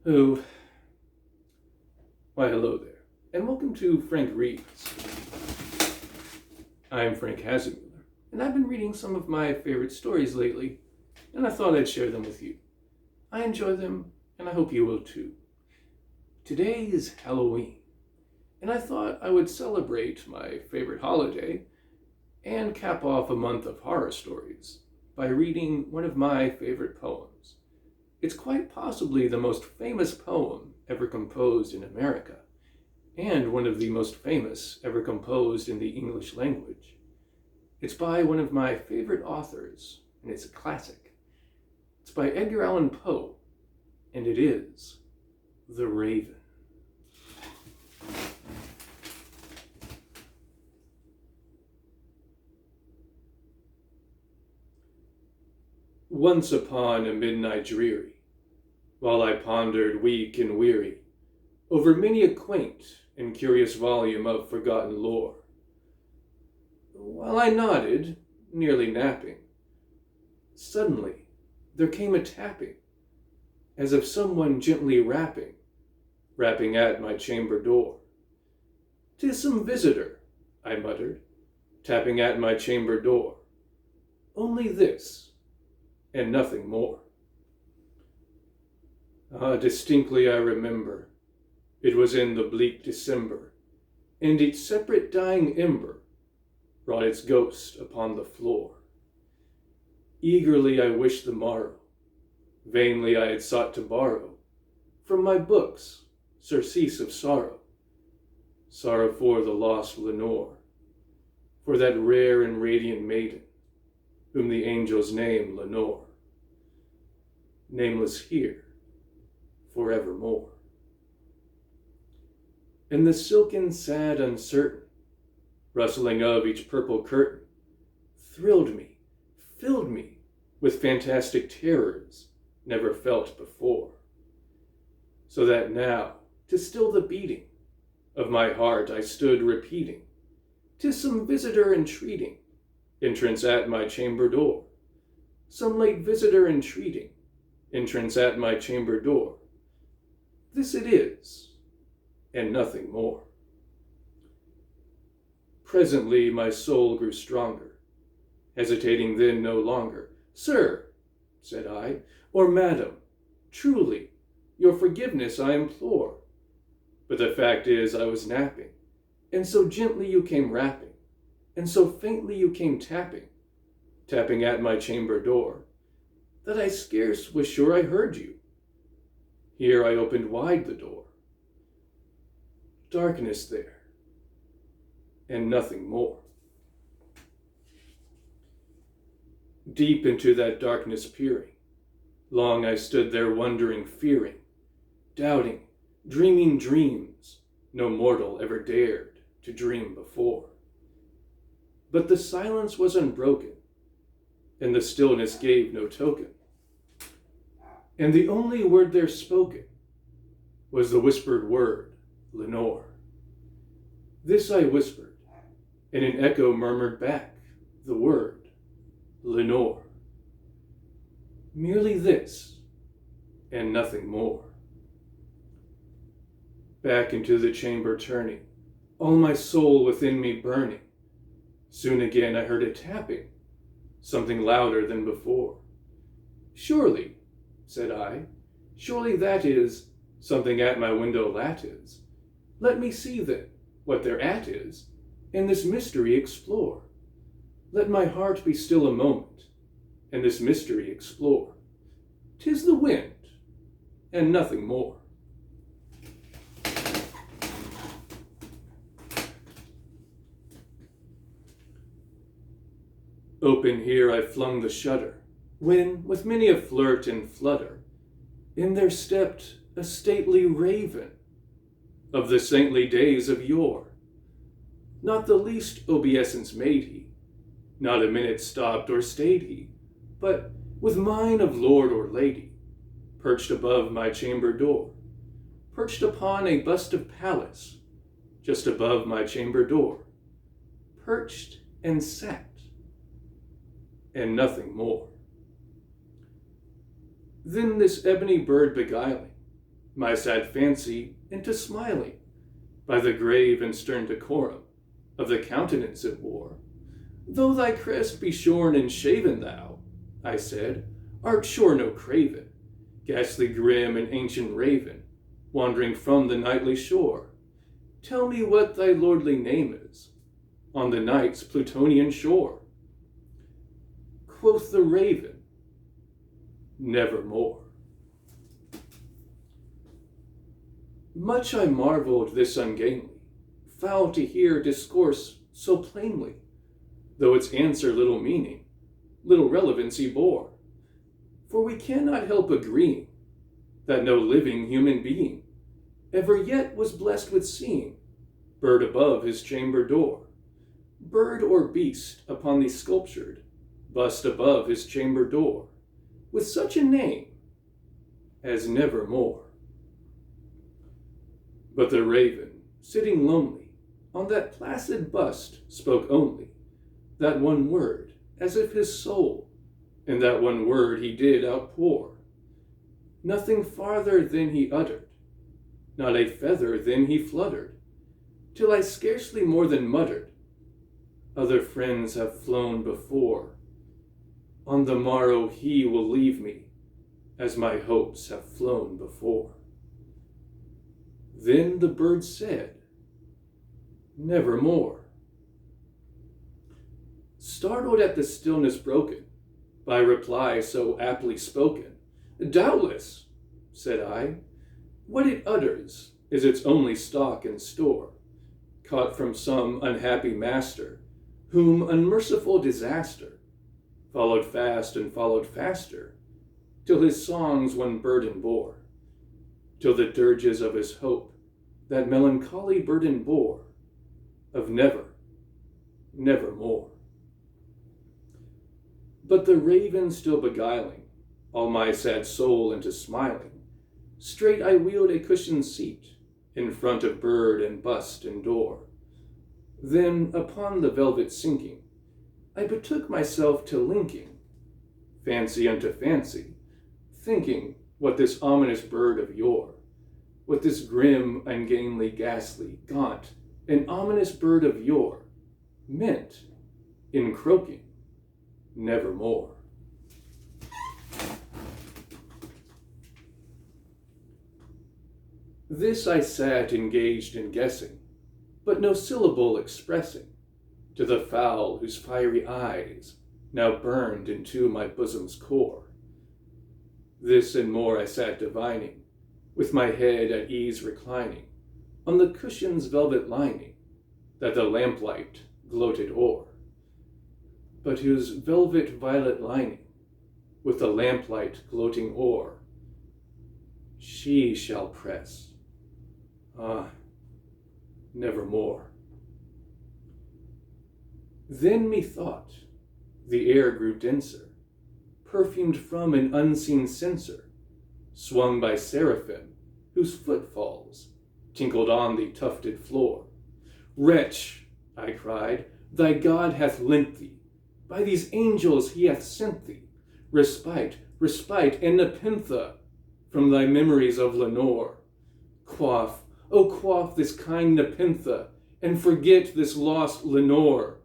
Oh, why hello there, and welcome to Frank Reads. I'm Frank Hasemüller, and I've been reading some of my favorite stories lately, and I thought I'd share them with you. I enjoy them, and I hope you will too. Today is Halloween, and I thought I would celebrate my favorite holiday and cap off a month of horror stories by reading one of my favorite poems. It's quite possibly the most famous poem ever composed in America, and one of the most famous ever composed in the English language. It's by one of my favorite authors, and it's a classic. It's by Edgar Allan Poe, and it is The Raven. Once upon a midnight dreary, while I pondered weak and weary over many a quaint and curious volume of forgotten lore, while I nodded, nearly napping, suddenly there came a tapping, as of someone gently rapping at my chamber door. "'Tis some visitor," I muttered, tapping at my chamber door. "Only this, and nothing more." Distinctly I remember, it was in the bleak December, and each separate dying ember wrought its ghost upon the floor. Eagerly I wished the morrow, vainly I had sought to borrow from my books surcease of sorrow, sorrow for the lost Lenore, for that rare and radiant maiden, whom the angels name Lenore, nameless here forevermore. And the silken, sad, uncertain rustling of each purple curtain thrilled me, filled me with fantastic terrors never felt before, so that now, to still the beating of my heart, I stood repeating, "'Tis some visitor entreating entrance at my chamber door, some late visitor entreating entrance at my chamber door. This it is, and nothing more." Presently my soul grew stronger, hesitating then no longer. "Sir," said I, "or madam, truly, your forgiveness I implore. But the fact is I was napping, and so gently you came rapping, and so faintly you came tapping at my chamber door, that I scarce was sure I heard you. Here I opened wide the door. Darkness there, and nothing more." Deep into that darkness peering, long I stood there wondering, fearing, doubting, dreaming dreams no mortal ever dared to dream before. But the silence was unbroken, and the stillness gave no token. And the only word there spoken was the whispered word, Lenore. This I whispered, and an echo murmured back the word, Lenore. Merely this, and nothing more. Back into the chamber turning, all my soul within me burning, soon again I heard a tapping, something louder than before. "Surely," said I, "surely that is something at my window lattice. Let me see then what thereat is, and this mystery explore. Let my heart be still a moment, and this mystery explore. 'Tis the wind, and nothing more." Open here I flung the shutter, when, with many a flirt and flutter, in there stepped a stately raven of the saintly days of yore. Not the least obeisance made he, not a minute stopped or stayed he, but with mien of lord or lady, perched above my chamber door, perched upon a bust of Pallas, just above my chamber door, perched and sat, and nothing more. Then this ebony bird beguiling, my sad fancy into smiling, by the grave and stern decorum of the countenance it wore. Though thy crest be shorn and shaven, thou, I said, art sure no craven, ghastly grim and ancient raven, wandering from the nightly shore. Tell me what thy lordly name is, on the night's Plutonian shore. Quoth the raven, nevermore. Much I marveled this ungainly, foul to hear discourse so plainly, though its answer little meaning, little relevancy bore. For we cannot help agreeing that no living human being ever yet was blessed with seeing bird above his chamber door, bird or beast upon the sculptured bust above his chamber door, with such a name as nevermore. But the raven, sitting lonely on that placid bust, spoke only that one word, as if his soul in that one word he did outpour. Nothing farther than he uttered, not a feather than he fluttered, till I scarcely more than muttered, other friends have flown before. On the morrow he will leave me, as my hopes have flown before. Then the bird said, nevermore. Startled at the stillness broken by reply so aptly spoken, doubtless, said I, what it utters is its only stock and store, caught from some unhappy master, whom unmerciful disaster followed fast and followed faster, till his songs one burden bore, till the dirges of his hope that melancholy burden bore, of never, nevermore. But the raven still beguiling all my sad soul into smiling, straight I wheeled a cushioned seat in front of bird and bust and door. Then upon the velvet sinking, I betook myself to linking fancy unto fancy, thinking what this ominous bird of yore, what this grim, ungainly, ghastly, gaunt, and ominous bird of yore meant in croaking nevermore. This I sat engaged in guessing, but no syllable expressing, to the fowl whose fiery eyes now burned into my bosom's core. This and more I sat divining, with my head at ease reclining, on the cushion's velvet lining, that the lamplight gloated o'er, but whose velvet violet lining, with the lamplight gloating o'er, she shall press, nevermore. Then methought the air grew denser, perfumed from an unseen censer, swung by seraphim whose footfalls tinkled on the tufted floor. Wretch, I cried, thy God hath lent thee, by these angels he hath sent thee, respite, respite, and nepenthe from thy memories of Lenore. Quaff, oh quaff this kind nepenthe, and forget this lost Lenore.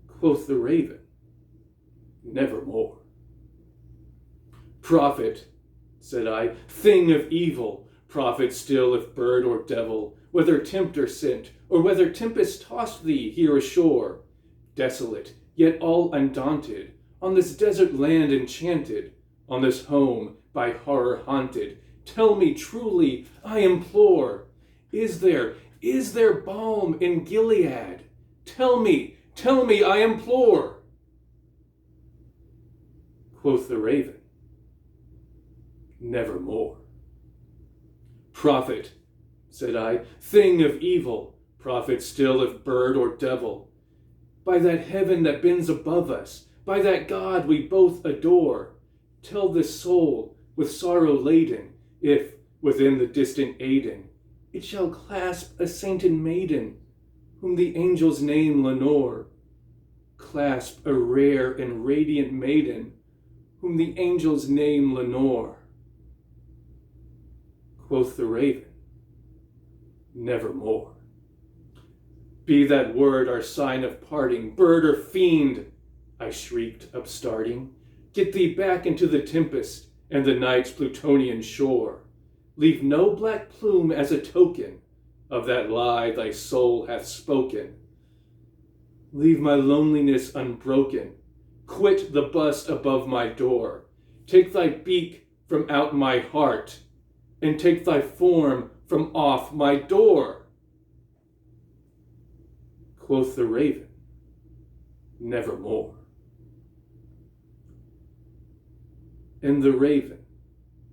Quoth the raven, nevermore. Prophet, said I, thing of evil, prophet still if bird or devil, whether tempter sent, or whether tempest tossed thee here ashore, desolate, yet all undaunted, on this desert land enchanted, on this home by horror haunted, tell me truly, I implore, is there balm in Gilead? Tell me, I implore. Quoth the raven, nevermore. Prophet, said I, thing of evil, prophet still if bird or devil, by that heaven that bends above us, by that God we both adore, tell this soul with sorrow laden, if within the distant Aidenn it shall clasp a sainted maiden, whom the angels name Lenore, clasp a rare and radiant maiden, whom the angels name Lenore. Quoth the raven, nevermore. Be that word our sign of parting, bird or fiend, I shrieked, upstarting. Get thee back into the tempest and the night's Plutonian shore. Leave no black plume as a token of that lie thy soul hath spoken. Leave my loneliness unbroken. Quit the bust above my door. Take thy beak from out my heart, and take thy form from off my door. Quoth the raven, nevermore. And the raven,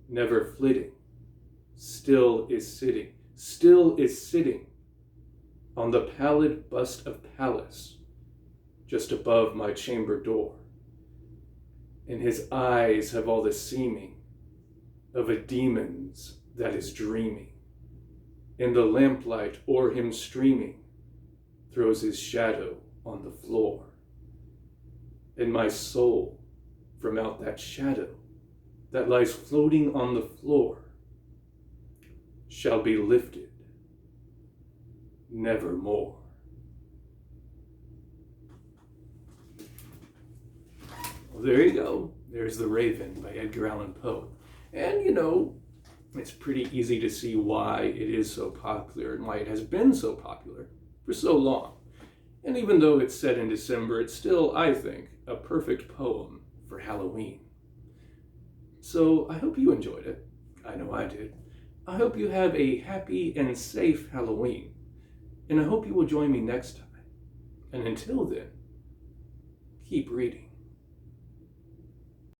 never flitting, still is sitting on the pallid bust of Pallas, just above my chamber door. And his eyes have all the seeming of a demon's that is dreaming, and the lamplight o'er him streaming throws his shadow on the floor. And my soul from out that shadow that lies floating on the floor shall be lifted nevermore. Well, there you go. There's The Raven by Edgar Allan Poe. And it's pretty easy to see why it is so popular and why it has been so popular for so long. And even though it's set in December, it's still, I think, a perfect poem for Halloween. So I hope you enjoyed it. I know I did. I hope you have a happy and safe Halloween. And I hope you will join me next time. And until then, keep reading.